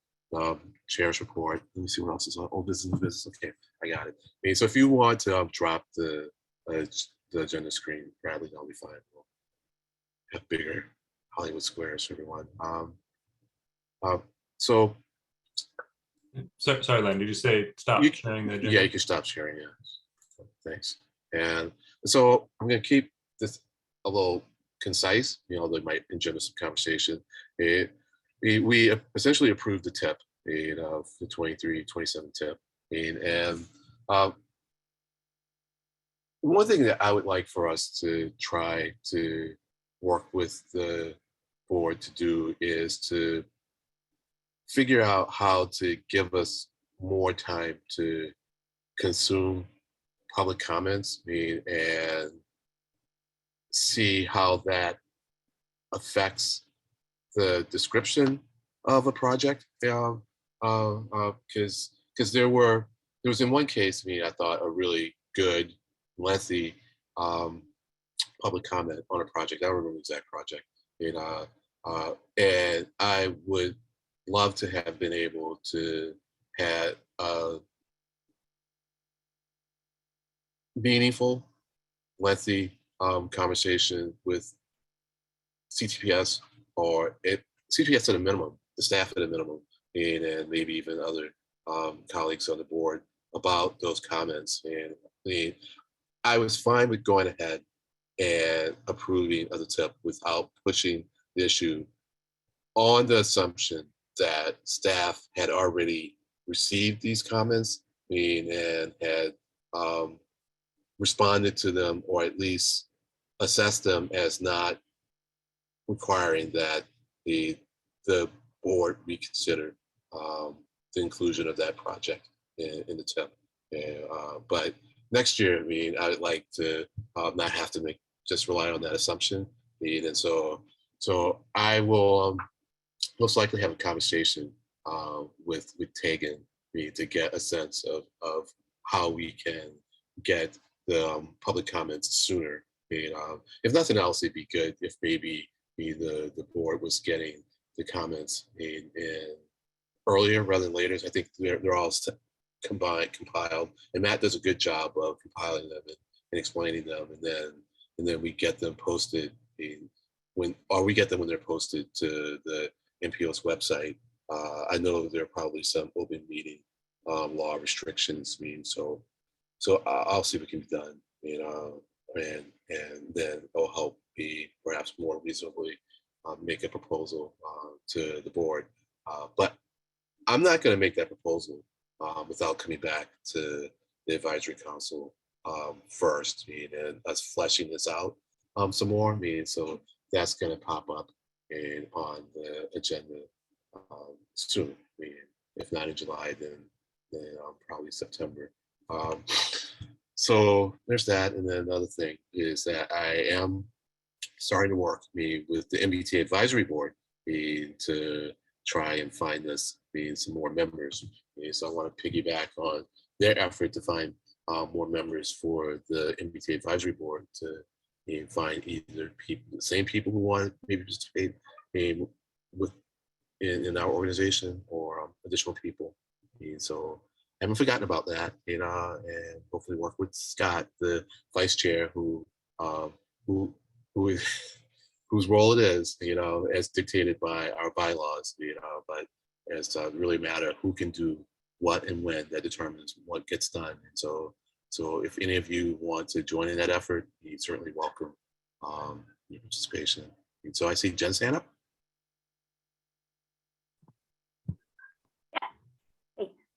chair's report. Let me see what else is on old business, new business. Okay, I got it. So if you want to drop the agenda screen, Bradley, that'll be fine. We'll have bigger Hollywood squares for everyone. Sorry, Len, did you say stop sharing the agenda? Yeah, you can stop sharing. Yeah, thanks. And so I'm going to keep this a little concise. There might engender some conversation. We essentially approved the TIP, the 23-27 TIP, and one thing that I would like for us to try to work with the board to do is to figure out how to give us more time to consume public comments, and see how that affects the description of a project, because there was in one case, I thought a really good, lengthy public comment on a project. I don't remember the exact project, and I would love to have been able to have a meaningful, lengthy conversation with CTPS, or CTPS at a minimum, the staff at a minimum, and maybe even other colleagues on the board about those comments. And I was fine with going ahead and approving of the TIP without pushing the issue on the assumption that staff had already received these comments and had responded to them, or at least assessed them as not requiring that the board reconsider the inclusion of that project in the TIP. But next year, I would like to not have to just rely on that assumption. And so I will most likely have a conversation with Tegan to get a sense of how we can get the public comments sooner. If nothing else, it'd be good if maybe the board was getting the comments in earlier rather than later. I think they're all compiled, and Matt does a good job of compiling them and explaining them, and then we get them posted we get them when they're posted to the MPO's website. I know there are probably some open meeting law restrictions, so I'll see what can be done, and then it'll help me perhaps more reasonably make a proposal to the board. But I'm not going to make that proposal without coming back to the advisory council first, and us fleshing this out some more. So that's going to pop up on the agenda soon. If not in July, then probably September. So there's that. And then another thing is that I am starting to work with the MBTA advisory board to try and find us some more members. So I want to piggyback on their effort to find more members for the MBTA advisory board to find either the same people who want to maybe participate in our organization or additional people. So I haven't forgotten about that, and hopefully work with Scott, the vice chair, whose role it is, as dictated by our bylaws, but it's really matter who can do what and when. That determines what gets done. And so if any of you want to join in that effort, you certainly welcome your participation. And so I see Jen's hand up.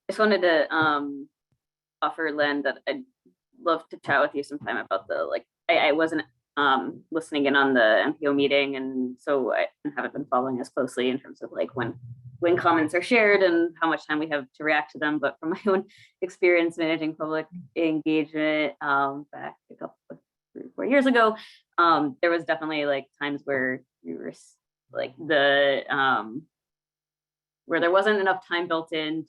Just wanted to offer Len that I'd love to chat with you sometime about I wasn't listening in on the MPO meeting, and so I haven't been following as closely in terms of when comments are shared and how much time we have to react to them. But from my own experience managing public engagement back a couple of 3 or 4 years ago, there was definitely times where we were where there wasn't enough time built in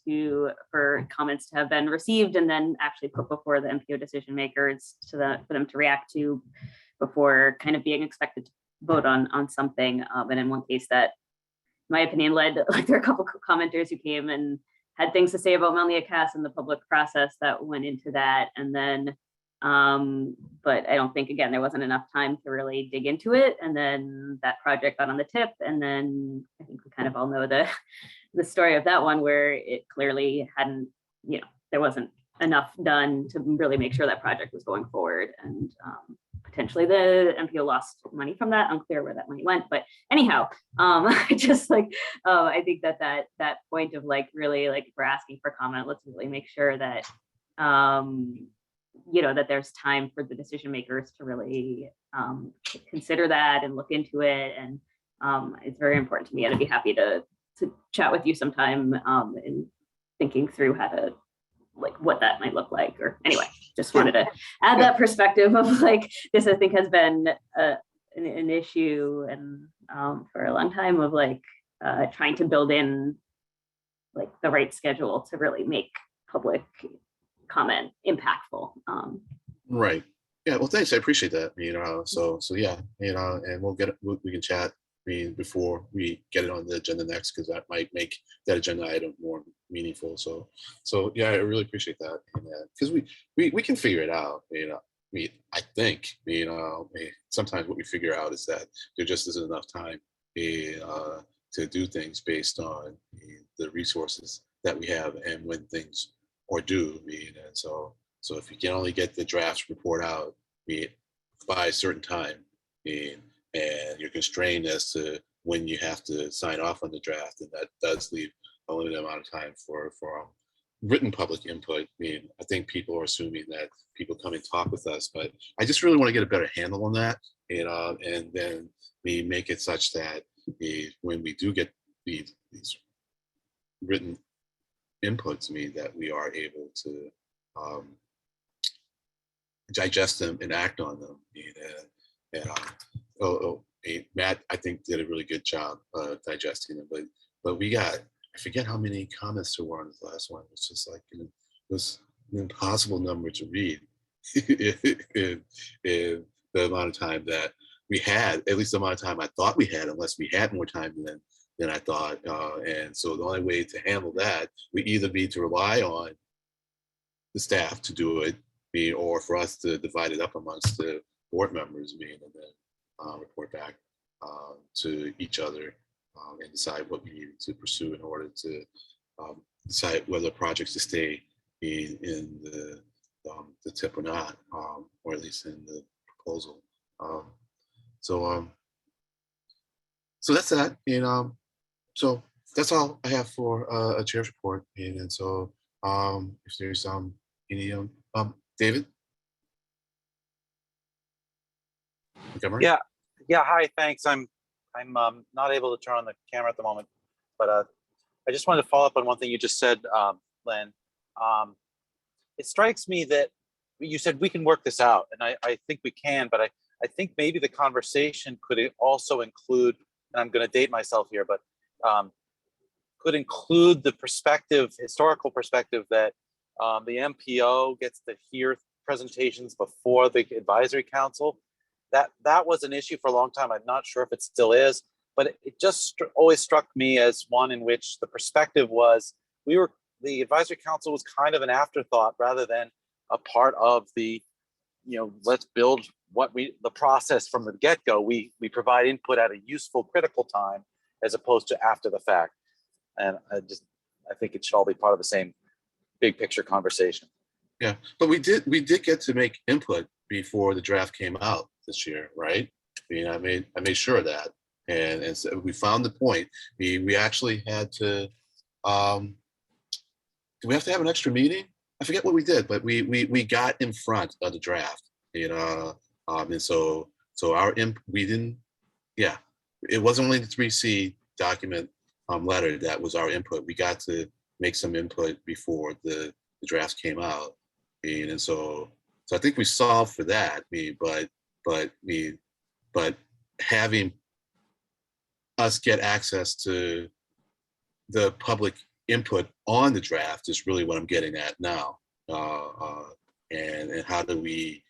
for comments to have been received and then actually put before the MPO decision makers for them to react to before kind of being expected to vote on something. And in one case that, in my opinion, led, there are a couple of commenters who came and had things to say about Melnia Cass and the public process that went into that. And then, but I don't think, again, there wasn't enough time to really dig into it. And then that project got on the tip. And then I think we kind of all know the story of that one, where it clearly hadn't, there wasn't enough done to really make sure that project was going forward. And potentially the MPO lost money from that, unclear where that money went. But anyhow, just I think that point of really if we're asking for comment, let's really make sure that, that there's time for the decision makers to really consider that and look into it. And it's very important to me, and I'd be happy to chat with you sometime in thinking through how to what that might look like. Or anyway, just wanted to add that perspective of this, I think, has been an issue and for a long time of trying to build in the right schedule to really make public comment impactful. Right. Yeah. Well, thanks. I appreciate that. So yeah. And we can chat. Before we get it on the agenda next, because that might make that agenda item more meaningful. So yeah, I really appreciate that. Because we can figure it out. I think sometimes what we figure out is that there just isn't enough time to do things based on the resources that we have and when things are due. And so if you can only get the draft report out by a certain time, and you're constrained as to when you have to sign off on the draft, and that does leave a limited amount of time for written public input. I think people are assuming that people come and talk with us, but I just really want to get a better handle on that, and then we make it such that when we do get these written inputs, that we are able to digest them and act on them. Matt, I think, did a really good job digesting them, but we got, I forget how many comments there were on the last one. It's just it was an impossible number to read in the amount of time that we had, at least the amount of time I thought we had, unless we had more time than than I thought. And so the only way to handle that, we either be to rely on the staff to do it, or for us to divide it up amongst the board members, and then report back to each other and decide what we need to pursue in order to decide whether projects to stay in the tip or not, or at least in the proposal. So that's that. And so that's all I have for a chair's report. And so if there's any David? Montgomery? Yeah. Hi, thanks. I'm not able to turn on the camera at the moment, but I just wanted to follow up on one thing you just said, Len. It strikes me that you said we can work this out, and I think we can, but I think maybe the conversation could also include, and I'm going to date myself here, but could include the historical perspective that the MPO gets to hear presentations before the advisory council. That was an issue for a long time. I'm not sure if it still is, but it just always struck me as one in which the perspective was the advisory council was kind of an afterthought rather than a part of the, let's build the process from the get-go. We provide input at a useful, critical time as opposed to after the fact. And I think it should all be part of the same big picture conversation. Yeah, but we did get to make input before the draft came out this year, right? I mean, I made sure of that, and so we found the point. We actually had to. Do we have to have an extra meeting? I forget what we did, but we got in front of the draft, and so we didn't. Yeah, it wasn't only the 3C document letter that was our input. We got to make some input before the drafts came out, and so I think we solved for that. But having us get access to the public input on the draft is really what I'm getting at now. And how do we,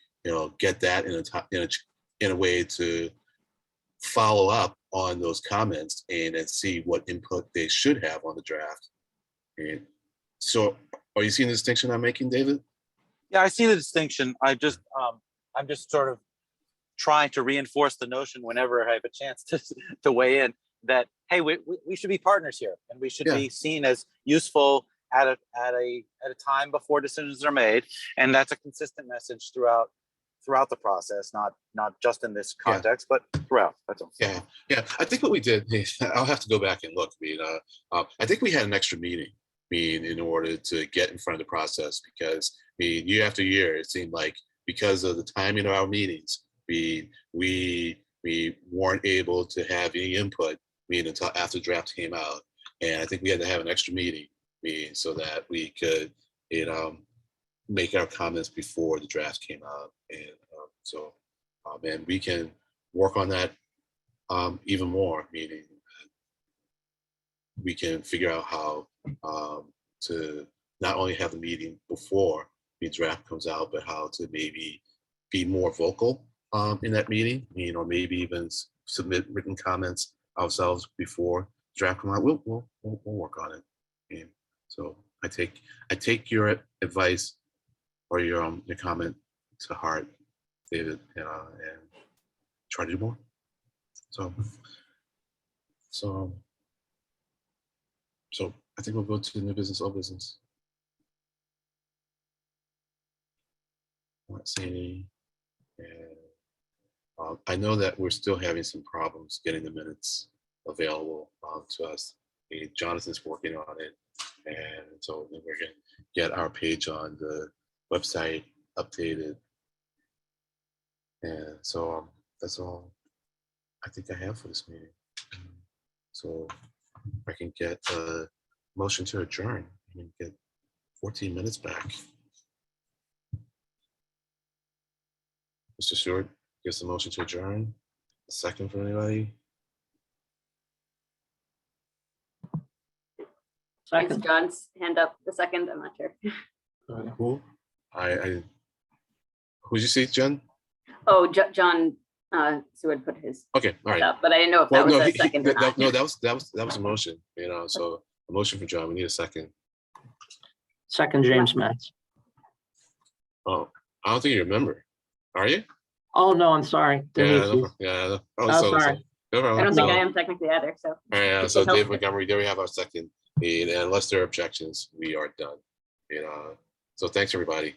get that in a way to follow up on those comments and see what input they should have on the draft. And so, are you seeing the distinction I'm making, David? Yeah, I see the distinction. I'm just sort of trying to reinforce the notion whenever I have a chance to weigh in that, hey, we should be partners here, and we should be seen as useful at a time before decisions are made, and that's a consistent message throughout the process, not just in this context, but throughout. That's all. Yeah. I think what we did, I'll have to go back and look. I think we had an extra meeting in order to get in front of the process, because year after year it seemed like, because of the timing of our meetings, we weren't able to have any input until after the draft came out, and I think we had to have an extra meeting so that we could make our comments before the draft came out. And and we can work on that even more, meaning we can figure out how to not only have the meeting before the draft comes out, but how to maybe be more vocal in that meeting, or maybe even submit written comments ourselves before the draft comes out. We'll work on it. And so I take your advice or your comment to heart, David, and try to do more. So I think we'll go to new business, old business. Not seeing any. And I know that we're still having some problems getting the minutes available to us. Jonathan's working on it, and so we're going to get our page on the website updated. And so that's all I think I have for this meeting. So if I can get a motion to adjourn and get 14 minutes back. Mr. Stewart gives the motion to adjourn. A second for anybody? Thanks, John's hand up. The second, I'm not sure. Who? Who'd you say, Jen? Oh, John Sue had put his Okay, all right. up, but I didn't know if that was a second or not. No, that was a motion, you know, so a motion for John, we need a second. Second, James Matz. Oh, I don't think you remember, are you? Oh, no, I'm sorry. Denise. Yeah. Oh, sorry. No problem. I don't think So- I am technically either, so. All right, so Dave Montgomery, there we have our second, and unless there are objections, we are done. You know, so thanks, everybody.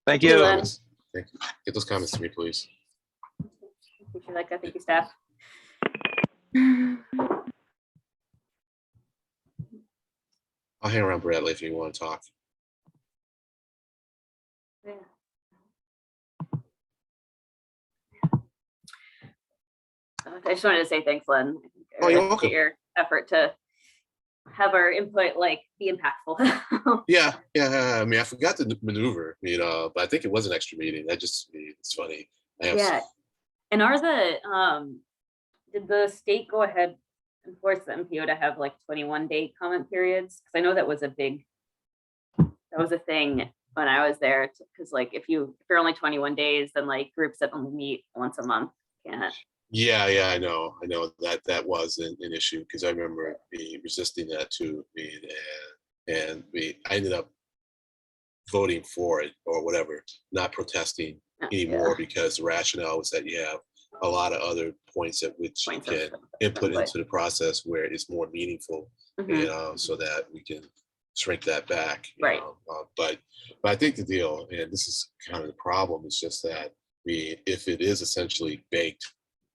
Thank Get those you. comments- Get those comments to me, please. Thank you, Leica. Thank you, staff. I'll hang around Bradley if you want to talk. Yeah. I just wanted to say thanks, Len. Oh, you're I appreciate welcome. your effort to have our input like be impactful. Yeah. I mean, I forgot the maneuver, you know, but I think it was an extra meeting. It's funny. Yeah. And did the state go ahead and force the MPO to have like 21-day comment periods? Because I know that was a thing when I was there. Because like if you're only 21 days, then like groups that only meet once a month can't. Yeah, I know that was an issue because I remember me resisting that too. I ended up voting for it or whatever, not protesting anymore because the rationale was that you have a lot of other points at which you can input into the process where it's more meaningful, you know, so that we can shrink that back. You know? But I think the deal, and this is kind of the problem, is just that if it is essentially baked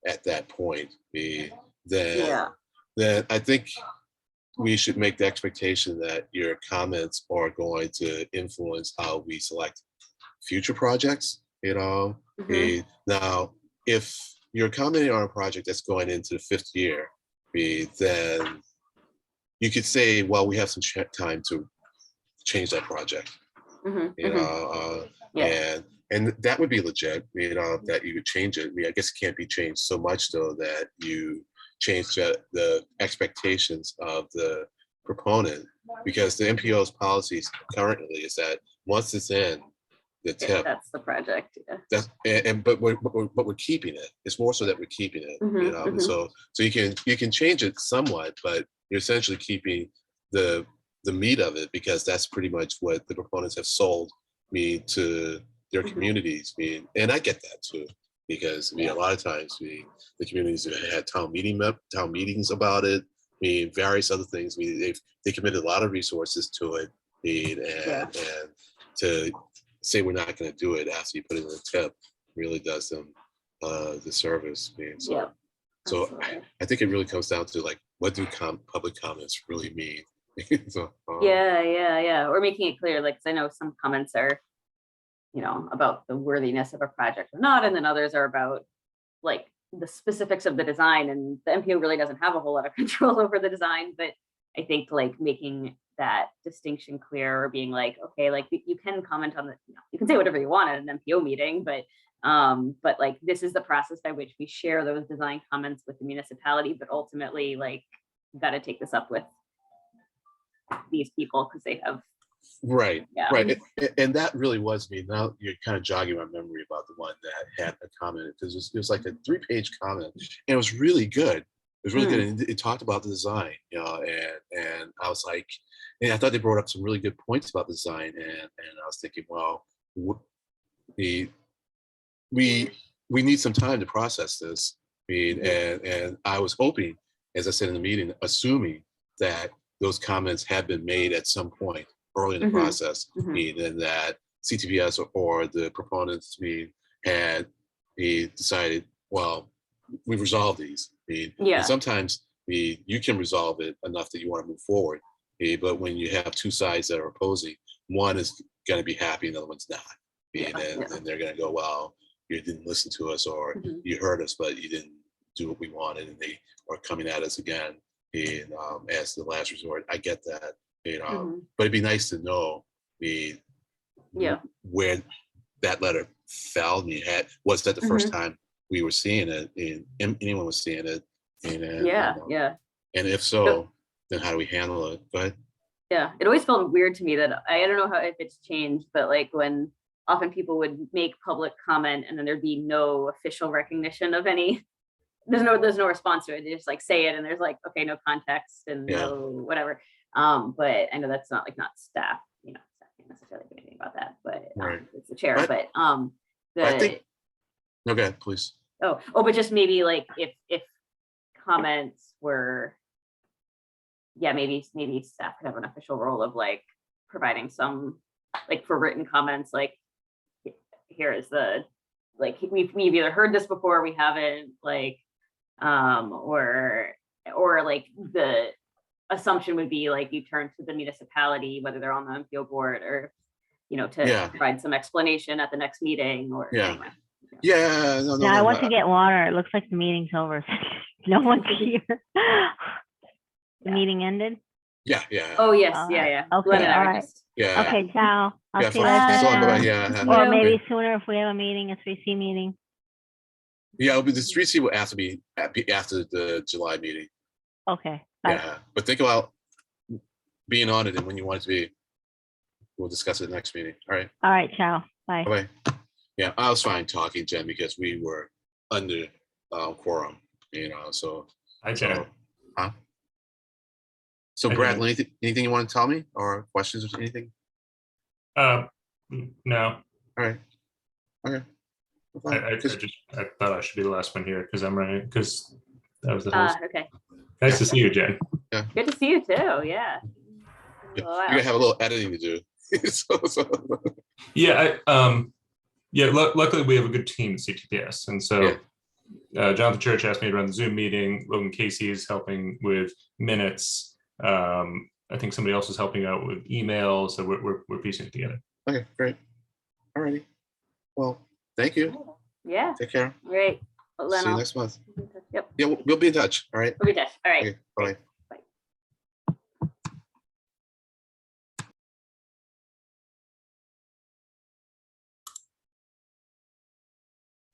at that point, then I think we should make the expectation that your comments are going to influence how we select future projects, you know. Now, if you're commenting on a project that's going into the 5th year, then you could say, well, we have some time to change that project, you know, and that would be legit, you know, that you would change it. I mean, I guess it can't be changed so much though that you change the expectations of the proponent, because the MPO's policies currently is that once it's in the tip, that's the project. that's but we're keeping it. It's more so that we're keeping it, you know. And so you can change it somewhat, but you're essentially keeping the meat of it, because that's pretty much what the proponents have sold me to their communities. And I get that too, because a lot of times the communities have had town meetings about it. Various other things. They committed a lot of resources to it, and to say we're not going to do it after you put it in the tip really does them the service. So I think it really comes down to like, what do public comments really mean? So, Yeah. Or making it clear, like, 'cause I know some comments are, you know, about the worthiness of a project or not, and then others are about like the specifics of the design, and the MPO really doesn't have a whole lot of control over the design. But I think like making that distinction clear, or being like, okay, like you can comment on you can say whatever you want at an MPO meeting, but like this is the process by which we share those design comments with the municipality, but ultimately like you got to take this up with these people because they have right. And that really was me. Now you're kind of jogging my memory about the one that had a comment, because it was like a 3-page comment, and it was really good. It was really good. And it talked about the design, you know, and I was like, and I thought they brought up some really good points about the design, and I was thinking, well, we need some time to process this. And I was hoping, as I said in the meeting, assuming that those comments had been made at some point early in the process, and that CTPS or the proponents had decided, well, we've resolved these. And sometimes you can resolve it enough that you want to move forward. But when you have two sides that are opposing, one is going to be happy and the other one's not. And they're going to go, well, you didn't listen to us, or you heard us, but you didn't do what we wanted. And they are coming at us again as the last resort. I get that. But it'd be nice to know where that letter fell. Was that the first time we were seeing it, and anyone was seeing it? And if so, then how do we handle it? Go ahead. Yeah, it always felt weird to me that I don't know if it's changed, but like when often people would make public comment and then there'd be no official recognition of any, there's no response to it. They just like say it and there's like, okay, no context and Yeah. no whatever. But I know that's not staff, staff can't necessarily do anything about that, but Right. it's the chair, But- but I think, no, go ahead, please. but just maybe like if comments were, maybe staff could have an official role of like providing some, like for written comments, like here is the, like we've either heard this before, we haven't, like or like the assumption would be like you turn to the municipality, whether they're on the MPO board or to Yeah. provide some explanation at the next meeting or Yeah. anyway. Yeah, no, Yeah, I went to get water. It looks like the meeting's over. No one's here. The meeting ended? Yeah. Oh, yes, All yeah, right. yeah. Okay, Glenn and I all were right. just- Yeah. Okay, ciao. I'll Yeah, see you for- later. so about- yeah, have- Or yeah. maybe sooner if we have a meeting, a 3C meeting. Yeah, it'll be the 3C will have to be after the July meeting. Okay, bye. Yeah, but think about being on it and when you want it to be. We'll discuss it next meeting. All right. All right, ciao. Bye. Bye. Yeah, I was fine talking, Jen, because we were under quorum, so. Hi, Jen. So, huh? So Hi, Brad, Jen. anything you want to tell me or questions or anything? No. All right. Okay. I thought I should be the last one here because I'm running, because that was the host. Okay. Nice to see you, Jen. Good to see you too. Yeah. You're gonna have a little editing to do. so. Yeah, luckily we have a good team at CTPS. And so Jonathan Church asked me to run the Zoom meeting. Logan Casey is helping with minutes. I think somebody else is helping out with email. So we're piecing it together. Okay, great. All righty. Well, thank you. Yeah. Take care. Great. See you next month. Yep. Yeah, we'll be in touch. All right. We'll be in touch. All right. Okay, bye.